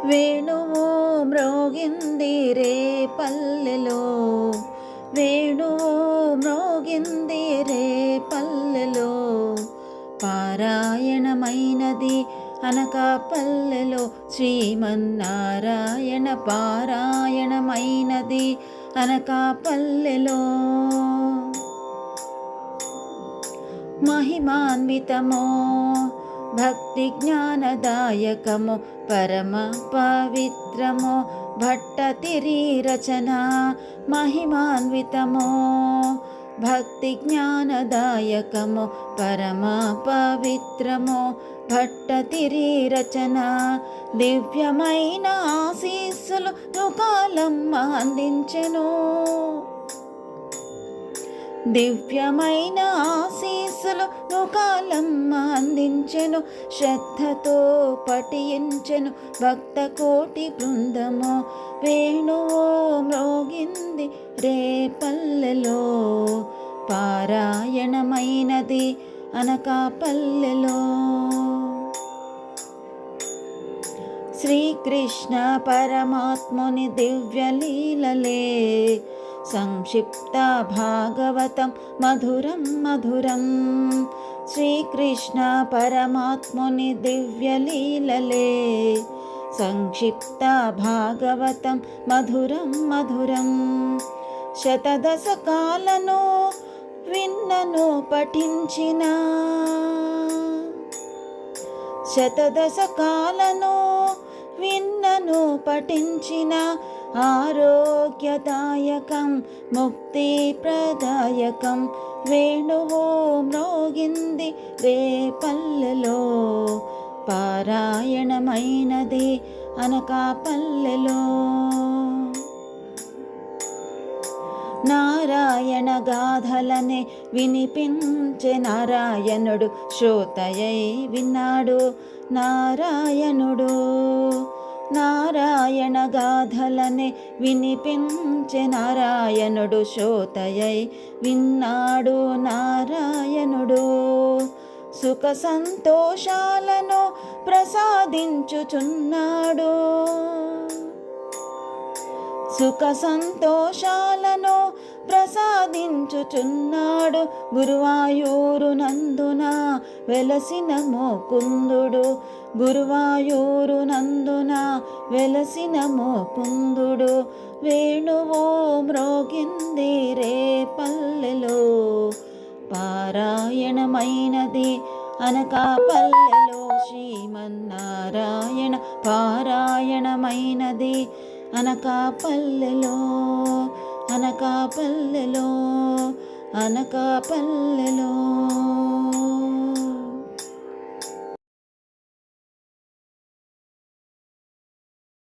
వేణువు మ్రోగింది రే పల్లెలో, వేణువు మ్రోగింది రే పల్లెలో, పారాయణమైనది అనకాపల్లెలో, శ్రీమన్నారాయణ పారాయణమైనది అనకాపల్లెలో. మహిమాన్వితమో భక్తి జ్ఞానదాయకమో పరమ పవిత్రమో భట్టతిరి రచన. మహిమాన్వితమో భక్తి జ్ఞానదాయకమో పరమ పవిత్రమో భట్టతిరి రచన. దివ్యమైన ఆశీస్సులు యుగాలమ్మ అందించెను, దివ్యమైన ఆశీస్సులు యుగాలమ్మ అందించెను. శ్రద్ధతో పఠించెను భక్త కోటి బృందము, వేణువు మ్రోగింది రే పల్లెలో, పారాయణమైనది అనకాపల్లెలో. శ్రీకృష్ణ పరమాత్ముని దివ్యలీలలే సంక్షిప్త భాగవతం మధురం మధురం. శ్రీకృష్ణ పరమాత్ముని దివ్యలీలలే సంక్షిప్త భాగవతం మధురం మధురం. శతదశకాలను విన్నను పఠించిన, శతదశకాలను విన్నను పఠించిన, ఆరోగ్యదాయకం ముక్తిప్రదాయకం వేణువు మ్రోగింది రే పల్లెలో, పారాయణమైనది అనకాపల్లెలో. నారాయణ గాథలనే వినిపించే నారాయణుడు, శ్రోతయై విన్నాడు నారాయణుడు. నారాయణ గాథలనే వినిపించే నారాయణుడు, శ్రోతయై విన్నాడు నారాయణుడు. సుఖ సంతోషాలను ప్రసాదించుచున్నాడు, సుఖ సంతోషాలను ప్రసాదించుచున్నాడు. గురువాయూరు నందున వెలసిన మోకుందుడు, గురువాయూరు నందున వెలసిన మోకుందుడు. వేణువు మ్రోగింది రే పల్లెలో, పారాయణమైనది అనకాపల్లెలో. శ్రీమన్నారాయణ పారాయణమైనది అనకాపల్లెలో, అనకాపల్లెలో, అనకాపల్లెలో.